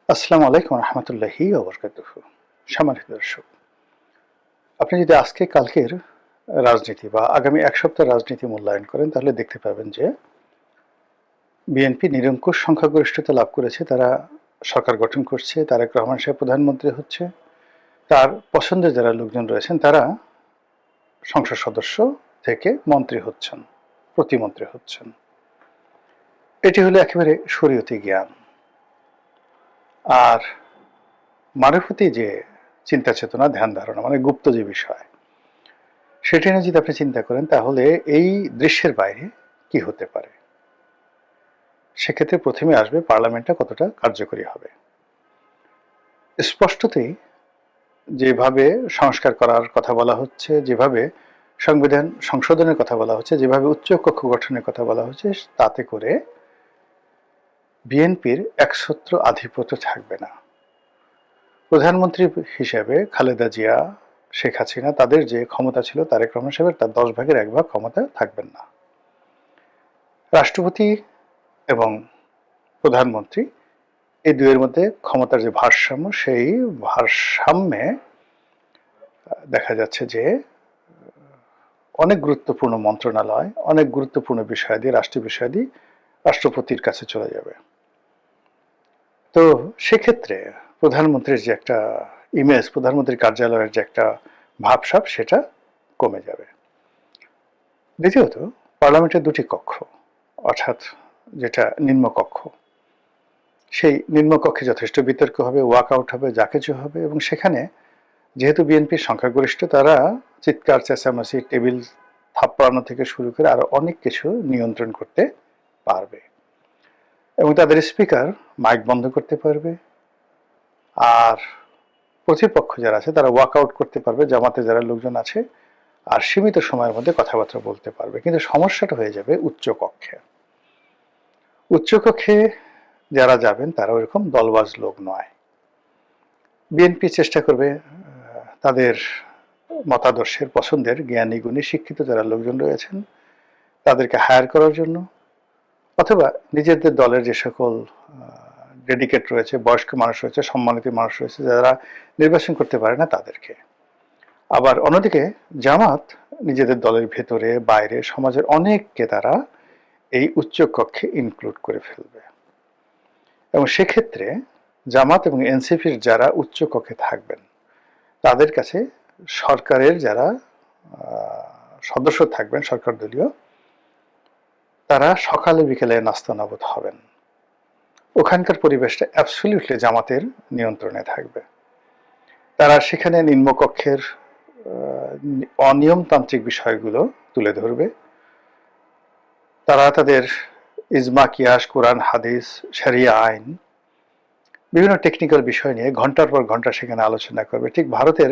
আসসালামু আলাইকুম রহমতুল্লাহি ওয়া বারাকাতুহু। সম্মানিত দর্শক, আপনি যদি আজকে কালকের রাজনীতি বা আগামী এক সপ্তাহের রাজনীতি মূল্যায়ন করেন তাহলে দেখতে পাবেন যে বিএনপি নিরঙ্কুশ সংখ্যাগরিষ্ঠতা লাভ করেছে। তারা সরকার গঠন করছে, তারেক রহমান সাহেব প্রধানমন্ত্রী হচ্ছে, তার পছন্দের যারা লোকজন রয়েছেন তারা সংসদ সদস্য থেকে মন্ত্রী হচ্ছেন, প্রতিমন্ত্রী হচ্ছেন। এটি হলো একেবারে শরীয়তি জ্ঞান। আর মারফতি যে চিন্তা চেতনা, ধ্যান ধারণা মানে গুপ্ত যে বিষয়, সেটা নিয়ে যদি আপনি চিন্তা করেন তাহলে এই দৃশ্যের বাইরে কি হতে পারে। সেক্ষেত্রে প্রথমে আসবে পার্লামেন্টটা কতটা কার্যকরী হবে। স্পষ্টতই যেভাবে সংস্কার করার কথা বলা হচ্ছে, যেভাবে সংবিধান সংশোধনের কথা বলা হচ্ছে, যেভাবে উচ্চ কক্ষ গঠনের কথা বলা হচ্ছে, তাতে করে বিএনপির একছত্র আধিপত্য থাকবে না। প্রধানমন্ত্রী হিসেবে খালেদা জিয়া, শেখ হাসিনা তাদের যে ক্ষমতা ছিল, তারেক রহমান সাহেবের তার 10 ভাগের 1 ভাগ ক্ষমতা থাকবেন না। রাষ্ট্রপতি এবং প্রধানমন্ত্রী এই দুয়ের মধ্যে ক্ষমতার যে ভারসাম্য, সেই ভারসাম্যে দেখা যাচ্ছে যে অনেক গুরুত্বপূর্ণ মন্ত্রণালয়, অনেক গুরুত্বপূর্ণ বিষয়াদি, রাষ্ট্রীয় বিষয়াদি রাষ্ট্রপতির কাছে চলে যাবে। তো সেক্ষেত্রে প্রধানমন্ত্রীর যে একটা ইমেজ, প্রধানমন্ত্রীর কার্যালয়ের যে একটা ভাবসাব, সেটা কমে যাবে। দ্বিতীয়ত, পার্লামেন্টের 2টি কক্ষ, অর্থাৎ যেটা নিম্নকক্ষ, সেই নিম্নকক্ষে যথেষ্ট বিতর্ক হবে, ওয়াকআউট হবে, যা কিছু হবে, এবং সেখানে যেহেতু বিএনপির সংখ্যাগরিষ্ঠ, তারা চিৎকার চেঁচামেচি, টেবিল থাপ্পড়ানো থেকে শুরু করে আরো অনেক কিছু নিয়ন্ত্রণ করতে পারবে, এবং তাদের স্পিকার মাইক বন্ধ করতে পারবে। আর প্রতিপক্ষ যারা আছে তারা ওয়াকআউট করতে পারবে, জামাতে যারা লোকজন আছে, আর সীমিত সময়ের মধ্যে কথাবার্তা বলতে পারবে। কিন্তু সমস্যাটা হয়ে যাবে উচ্চকক্ষে। উচ্চকক্ষে যারা যাবেন তারা ওইরকম দলবাজ লোক নয়। বিএনপি চেষ্টা করবে তাদের মতাদর্শের, পছন্দের জ্ঞানী গুণী শিক্ষিত যারা লোকজন রয়েছেন তাদেরকে হায়ার করার জন্য, অথবা নিজেদের দলের যে সকল ডেডিকেট রয়েছে, বয়স্ক মানুষ রয়েছে, সম্মানিত মানুষ রয়েছে, যারা নির্বাচন করতে পারে না তাদেরকে। আবার অন্যদিকে জামাত নিজেদের দলের ভেতরে বাইরে সমাজের অনেককে তারা এই উচ্চ কক্ষে ইনক্লুড করে ফেলবে, এবং সেক্ষেত্রে জামাত এবং এনসিপির যারা উচ্চ কক্ষে থাকবেন তাদের কাছে সরকারের যারা সদস্য থাকবেন, সরকার দলীয়, তারা সকালে বিকেলে নাস্তানাবুদ হবেন। ওখানকার পরিবেশটা অ্যাবসলিউটলি জামাতের নিয়ন্ত্রণে থাকবে। তারা সেখানে নিম্নকক্ষের অনিয়মতান্ত্রিক বিষয়গুলো তুলে ধরবে। তারা তাদের ইজমা, কিয়াস, কোরআন, হাদিস, শরিয়া আইন, বিভিন্ন টেকনিক্যাল বিষয় নিয়ে ঘন্টার পর ঘন্টা সেখানে আলোচনা করবে, ঠিক ভারতের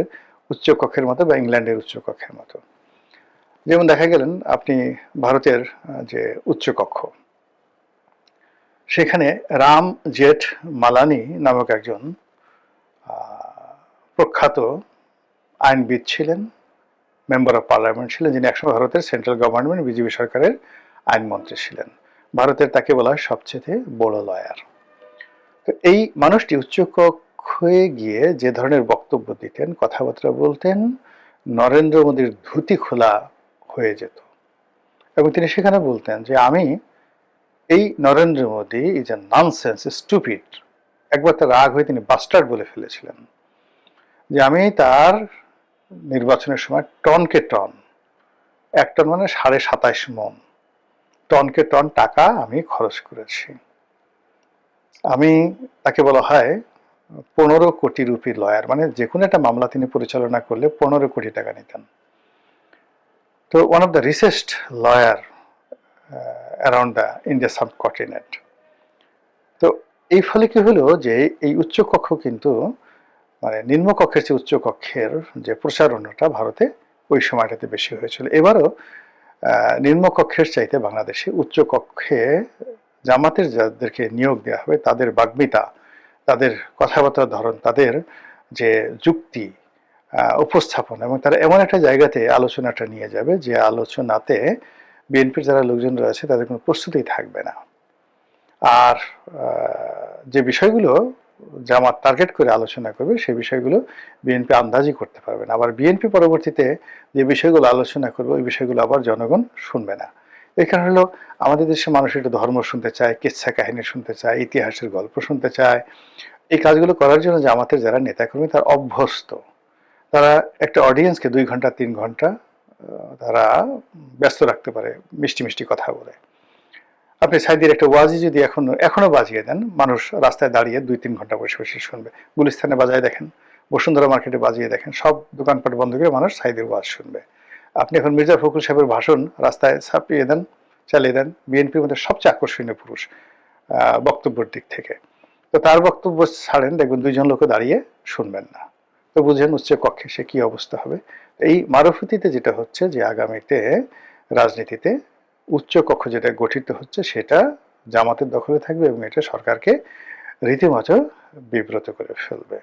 উচ্চকক্ষের মতো বা ইংল্যান্ডের উচ্চকক্ষের মতো। যেমন দেখা গেলেন আপনি ভারতের যে উচ্চকক্ষ, সেখানে রাম জেঠ মালানি নামক একজন প্রখ্যাত আইনবিদ ছিলেন, মেম্বার অফ পার্লামেন্ট ছিলেন, যিনি একসময় ভারতের সেন্ট্রাল গভর্নমেন্ট বিজেপি সরকারের আইনমন্ত্রী ছিলেন। ভারতের তাকে বলা হয় সবচেয়ে বড় লয়ার। তো এই মানুষটি উচ্চকক্ষে গিয়ে যে ধরনের বক্তব্য দিতেন, কথাবার্তা বলতেন, নরেন্দ্র মোদীর ধুতি খোলা হয়ে যেত। এবং তিনি সেখানে বলতেন যে আমি এই Narendra Modi is a nonsense, stupid. একবার তার রাগ হয়ে তিনি বাস্টার্ড বলে ফেলেছিলেন, যে আমি তার নির্বাচনের সময় টনকে টন, 1 টন মানে 27.5 মণ, টনকে টন টাকা আমি খরচ করেছি। আমি, তাকে বলা হয় 15 কোটি রুপি লয়ার, মানে যে কোনো একটা মামলা তিনি পরিচালনা করলে 15 কোটি টাকা নিতেন। তো one of the richest lawyer around the India subcontinent. তো এই ফলে কি হলো যে এই উচ্চকক্ষ কিন্তু মানে নিম্নকক্ষের চেয়ে উচ্চকক্ষের যে প্রচারণাটা ভারতে ওই সময়টাতে বেশি হয়েছিল। এবারও নিম্নকক্ষের চাইতে বাংলাদেশে উচ্চকক্ষে জামাতের যাদেরকে নিয়োগ দেওয়া হবে তাদের বাগ্মিতা, তাদের কথাবার্তার ধরন, তাদের যে যুক্তি উপস্থাপন, এবং তারা এমন একটা জায়গাতে আলোচনাটা নিয়ে যাবে যে আলোচনাতে বিএনপির যারা লোকজন রয়েছে তাদের কোনো প্রস্তুতি থাকবে না। আর যে বিষয়গুলো জামাত টার্গেট করে আলোচনা করবে সেই বিষয়গুলো বিএনপি আন্দাজই করতে পারবে না। আবার বিএনপি পরবর্তীতে যে বিষয়গুলো আলোচনা করবে ওই বিষয়গুলো আবার জনগণ শুনবে না। এই কারণ হলো আমাদের দেশের মানুষ একটু ধর্ম শুনতে চায়, কিচ্ছা কাহিনী শুনতে চায়, ইতিহাসের গল্প শুনতে চায়। এই কাজগুলো করার জন্য জামাতের যারা নেতাকর্মী তারা অভ্যস্ত। তারা একটা অডিয়েন্সকে 2 ঘন্টা 3 ঘন্টা তারা ব্যস্ত রাখতে পারে মিষ্টি মিষ্টি কথা বলে। আপনি সাইদির একটা ওয়াজি যদি এখনো বাজিয়ে দেন, মানুষ রাস্তায় দাঁড়িয়ে 2-3 ঘন্টা বসে বসে শুনবে। গুলিস্তানে বাজায় দেখেন, বসুন্ধরা মার্কেটে বাজিয়ে দেখেন, সব দোকানপাট বন্ধ করে মানুষ সাইদির ওয়াজ শুনবে। আপনি এখন মির্জা ফখরুল সাহেবের ভাষণ রাস্তায় ছাপিয়ে দেন, চালিয়ে দেন, বিএনপির মধ্যে সবচেয়ে আকর্ষণীয় পুরুষ বক্তব্যের দিক থেকে। তো তার বক্তব্য ছাড়েন, দেখবেন 2 জন লোকও দাঁড়িয়ে শুনবেন না। তো বুঝেন উচ্চ কক্ষে সে কি অবস্থা হবে। এই মারুফতিতে যেটা হচ্ছে যে আগামীতে রাজনীতিতে উচ্চ কক্ষ যেটা গঠিত হচ্ছে সেটা জামাতের দখলে থাকবে এবং এটা সরকারকে রীতিমতো বিব্রত করে ফেলবে।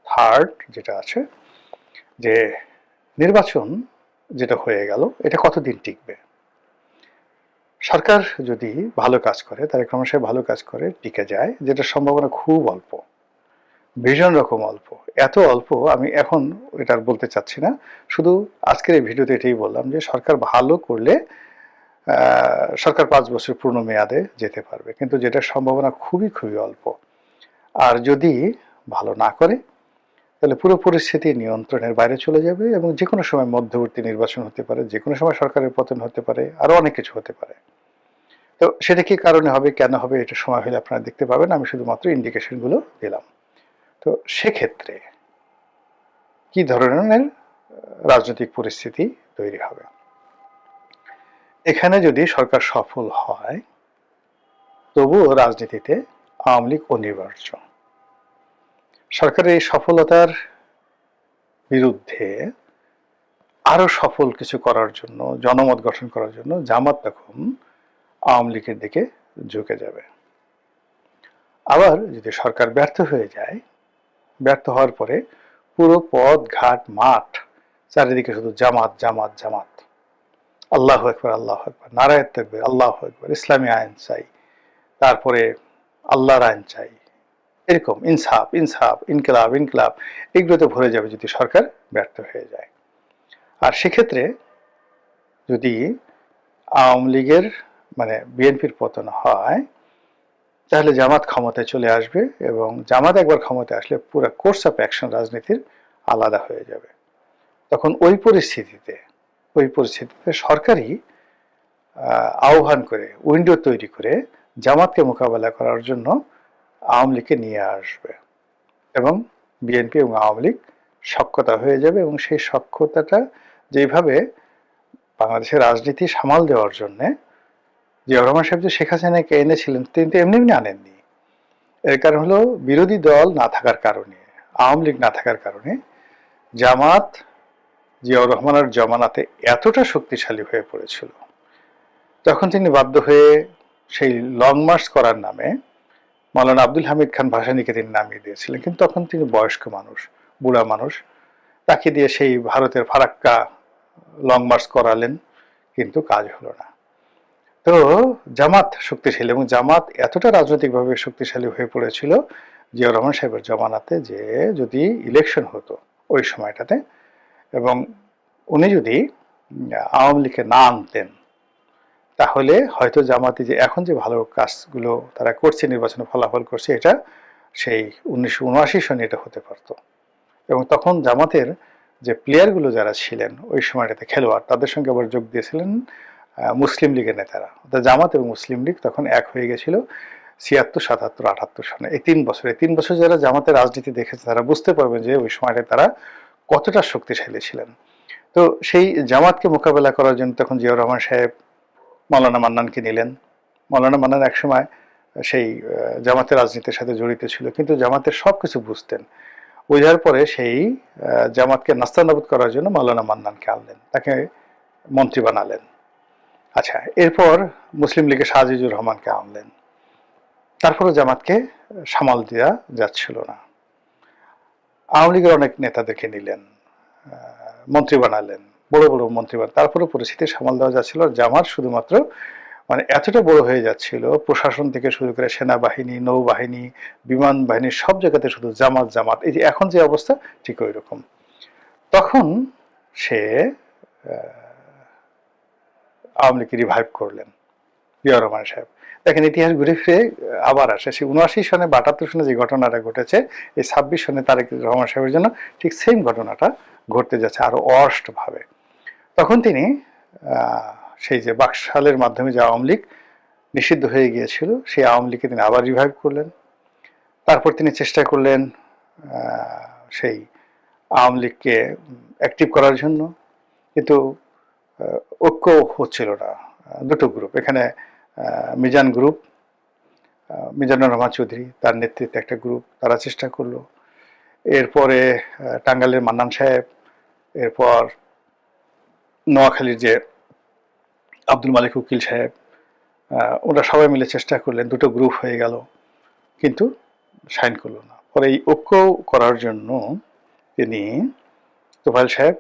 থার্ড যেটা আছে যে নির্বাচন যেটা হয়ে গেল এটা কতদিন টিকবে। সরকার যদি ভালো কাজ করে, তারেক রহমান সাহেব ভালো কাজ করে, টিকে যায়, যেটা সম্ভাবনা খুব অল্প, ভীষণ রকম অল্প। এত অল্প আমি এখন এটা আর বলতে চাচ্ছি না, শুধু আজকের এই ভিডিওতে এটাই বললাম যে সরকার ভালো করলে সরকার 5 বছর পূর্ণ মেয়াদে যেতে পারবে, কিন্তু যেটার সম্ভাবনা খুবই খুবই অল্প। আর যদি ভালো না করে তাহলে পুরো পরিস্থিতি নিয়ন্ত্রণের বাইরে চলে যাবে এবং যে কোনো সময় মধ্যবর্তী নির্বাচন হতে পারে, যে কোনো সময় সরকারের পতন হতে পারে, আরো অনেক কিছু হতে পারে। তো সেটা কি কারণে হবে, কেন হবে, এটা সময় হলে আপনারা দেখতে পাবেন। আমি শুধুমাত্র ইন্ডিকেশনগুলো দিলাম। তো সেক্ষেত্রে কি ধরনের রাজনৈতিক পরিস্থিতি তৈরি হবে। এখানে যদি সরকার সফল হয় তবুও রাজনীতিতে আওয়ামী লীগ অনিবার্য। সরকারের এই সফলতার বিরুদ্ধে আরো সফল কিছু করার জন্য, জনমত গঠন করার জন্য জামাত তখন আওয়ামী লীগের দিকে ঝুঁকে যাবে। আবার যদি সরকার ব্যর্থ হয়ে যায়, ব্যর্থ হওয়ার পরে পুরো পথ ঘাট মাঠ চারিদিকে শুধু জামাত জামাত জামাত, আল্লাহু আকবার আল্লাহু আকবার, নারায়ে তাকবীর, আল্লাহু আকবার, ইসলামী আইন চাই, তারপরে আল্লাহর আইন চাই, এরকম ইনসাফ ইনসাফ, ইনকিলাব ইনকিলাব, এগুলোতে ভরে যাবে যদি সরকার ব্যর্থ হয়ে যায়। আর সেক্ষেত্রে যদি আওয়ামী লীগের মানে বিএনপির পতন হয় তাহলে জামাত ক্ষমতায় চলে আসবে এবং জামাত একবার ক্ষমতায় আসলে পুরো কোর্স অফ অ্যাকশন রাজনীতির আলাদা হয়ে যাবে। তখন ওই পরিস্থিতিতে সরকারই আহ্বান করে, উইন্ডো তৈরি করে জামাতকে মোকাবেলা করার জন্য আওয়ামী লীগকে নিয়ে আসবে এবং বিএনপি এবং আওয়ামী লীগ সখ্যতা হয়ে যাবে। এবং সেই সখ্যতাটা যেভাবে বাংলাদেশের রাজনীতি সামাল দেওয়ার জন্য জিয়াউর রহমান সাহেব যে শেখ হাসিনাকে এনেছিলেন তিনি তো এমনি এমনি আনেননি। এর কারণ হলো বিরোধী দল না থাকার কারণে, আওয়ামী লীগ না থাকার কারণে জামাত জিয়াউর রহমানের জমানাতে এতটা শক্তিশালী হয়ে পড়েছিল, তখন তিনি বাধ্য হয়ে সেই লং মার্চ করার নামে মাওলানা আব্দুল হামিদ খান ভাসানীকে তিনি নামিয়ে দিয়েছিলেন। কিন্তু তখন তিনি বয়স্ক মানুষ, বুড়া মানুষ, তাকে দিয়ে সেই ভারতের ফারাক্কা লং মার্চ করালেন, কিন্তু কাজ হলো না। তো জামাত শক্তিশালী এবং জামাত এতটা রাজনৈতিকভাবে শক্তিশালী হয়ে পড়েছিল জিয়াউর রহমান সাহেবের জমানাতে যে যদি ইলেকশন হতো ওই সময়টাতে এবং উনি যদি আওয়ামী লীগকে না আনতেন তাহলে হয়তো জামাতি যে এখন যে ভালো কাজগুলো তারা করছে, নির্বাচনে ফলাফল করছে, এটা সেই 1979 সনে এটা হতে পারতো। এবং তখন জামাতের যে প্লেয়ারগুলো যারা ছিলেন ওই সময়টাতে খেলোয়াড়, তাদের সঙ্গে আবার যোগ দিয়েছিলেন মুসলিম লীগের নেতারা। অর্থাৎ জামাত এবং মুসলিম লীগ তখন এক হয়ে গেছিল 76, 77, 78 সনে। এই 3 বছর যারা জামাতের রাজনীতি দেখেছে তারা বুঝতে পারবেন যে ওই সময়টায় তারা কতটা শক্তিশালী ছিলেন। তো সেই জামাতকে মোকাবেলা করার জন্য তখন জিয়াউর রহমান সাহেব মাওলানা মান্নানকে নিলেন। মাওলানা মান্নান একসময় সেই জামাতের রাজনীতির সাথে জড়িত ছিল, কিন্তু জামাতের সবকিছু বুঝতেন। বোঝার পরে সেই জামাতকে নাস্তানাবুদ করার জন্য মাওলানা মান্নানকে আনলেন, তাকে মন্ত্রী বানালেন। আচ্ছা, এরপর মুসলিম লীগের শাহজিজুর রহমানকে আনলেন। তারপরে জামাতকে সামাল দেওয়া যাচ্ছিল না। আওয়ামী লীগের অনেক নেতাদেরকে নিলেন, মন্ত্রী বানালেন, বড় বড় মন্ত্রী বানালেন, তারপরে পরিস্থিতি সামাল দেওয়া যাচ্ছিল। জামাত শুধুমাত্র মানে এতটা বড় হয়ে যাচ্ছিল, প্রশাসন থেকে শুরু করে সেনাবাহিনী, নৌবাহিনী, বিমান বাহিনী, সব জায়গাতে শুধু জামাত জামাত। এই যে এখন যে অবস্থা ঠিক ওই রকম। তখন সে আওয়ামী লীগকে রিভাইভ করলেন জিয়াউর রহমান সাহেব। দেখেন ইতিহাস ঘুরে ফিরে আবার আসে, সে 79 সনে বা 78 সনে যে ঘটনাটা ঘটেছে, এই 26 সনে তারেক রহমান সাহেবের জন্য ঠিক সেম ঘটনাটা ঘটতে যাচ্ছে আরো অষ্ট ভাবে। তখন তিনি সেই যে বাকশালের মাধ্যমে যে আওয়ামী লীগ নিষিদ্ধ হয়ে গিয়েছিল, সেই আওয়ামী লীগকে তিনি আবার রিভাইভ করলেন। তারপর তিনি চেষ্টা করলেন সেই আওয়ামী লীগকে অ্যাক্টিভ করার জন্য, কিন্তু ঐক্য হচ্ছিল না। দুটো গ্রুপ, এখানে মিজান গ্রুপ, মিজানুর রহমান চৌধুরী তার নেতৃত্বে একটা গ্রুপ, তারা চেষ্টা করলো। এরপরে টাঙ্গাইলের মান্নান সাহেব, এরপর নোয়াখালীর যে আব্দুল মালিক উকিল সাহেব, ওরা সবাই মিলে চেষ্টা করলেন, দুটো গ্রুপ হয়ে গেল, কিন্তু সাইন করলো না। পরে এই ঐক্য করার জন্য তিনি তোফায়েল সাহেব,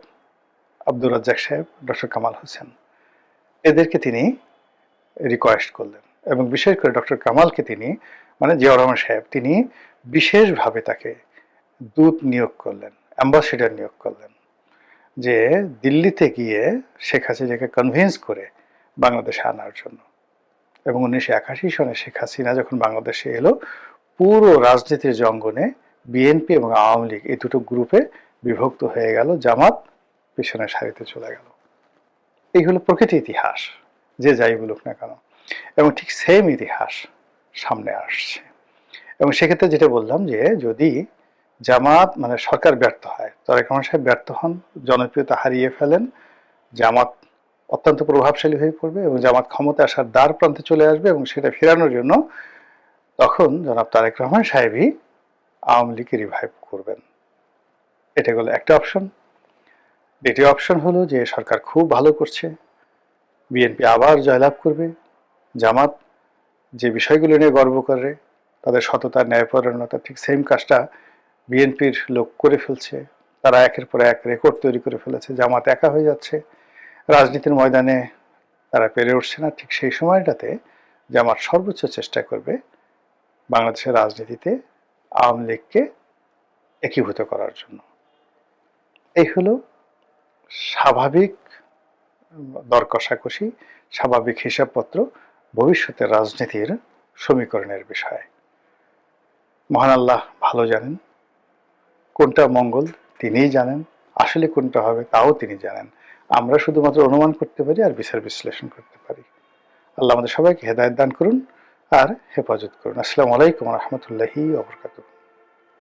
আব্দুর রাজ্জাক সাহেব, ডক্টর কামাল হোসেন, এদেরকে তিনি রিকোয়েস্ট করলেন। এবং বিশেষ করে ডক্টর কামালকে তিনি, মানে জিয়াউর রহমান সাহেব, তিনি বিশেষভাবে তাকে দূত নিয়োগ করলেন, অ্যাম্বাসেডর নিয়োগ করলেন, যে দিল্লিতে গিয়ে শেখ হাসিনাকে কনভিন্স করে বাংলাদেশে আনার জন্য। এবং 1981 সনে শেখ হাসিনা যখন বাংলাদেশে এলো, পুরো রাজনীতির জঙ্গনে বিএনপি এবং আওয়ামী লীগ এই দুটো গ্রুপে বিভক্ত হয়ে গেল, জামাত পিছনের সারিতে চলে গেল। এই হলো প্রকৃত ইতিহাস, যে যাই বলুক না কেন। এবং ঠিক সেম ইতিহাস সামনে আসছে। এবং সেক্ষেত্রে যেটা বললাম, যে যদি জামাত মানে সরকার ব্যর্থ হয়, তারেক রহমান সাহেব ব্যর্থ হন, জনপ্রিয়তা হারিয়ে ফেলেন, জামাত অত্যন্ত প্রভাবশালী হয়ে পড়বে এবং জামাত ক্ষমতা আসার দ্বার প্রান্তে চলে আসবে, এবং সেটা ফেরানোর জন্য তখন জনাব তারেক রহমান সাহেবই আওয়ামী লীগকে রিভাইভ করবেন। এটা হলো একটা অপশন। দ্বিতীয় অপশন হলো যে সরকার খুব ভালো করছে, বিএনপি আবার জয়লাভ করবে, জামাত যে বিষয়গুলো নিয়ে গর্ব করে, তাদের সততা, ন্যায়পরায়ণতা, ঠিক সেম কাজটা বিএনপির লোক করে ফেলছে। তারা একের পর এক রেকর্ড তৈরি করে ফেলেছে, জামাত একা হয়ে যাচ্ছে, রাজনীতির ময়দানে তারা পেরে উঠছে না। ঠিক সেই সময়টাতে জামাত সর্বোচ্চ চেষ্টা করবে বাংলাদেশের রাজনীতিতে আওয়ামী লীগকে একীভূত করার জন্য। এই হলো স্বাভাবিক দর কষাকষি, স্বাভাবিক হিসাবপত্র ভবিষ্যতের রাজনীতির সমীকরণের বিষয়। মহান আল্লাহ ভালো জানেন, কোনটা মঙ্গল তিনিই জানেন, আসলে কোনটা হবে তাও তিনি জানেন। আমরা শুধুমাত্র অনুমান করতে পারি আর বিচার বিশ্লেষণ করতে পারি। আল্লাহ আমাদের সবাইকে হেদায়েত দান করুন আর হেফাজত করুন। আসসালামু আলাইকুম ওয়া রাহমাতুল্লাহি ওয়া বারাকাতুহু।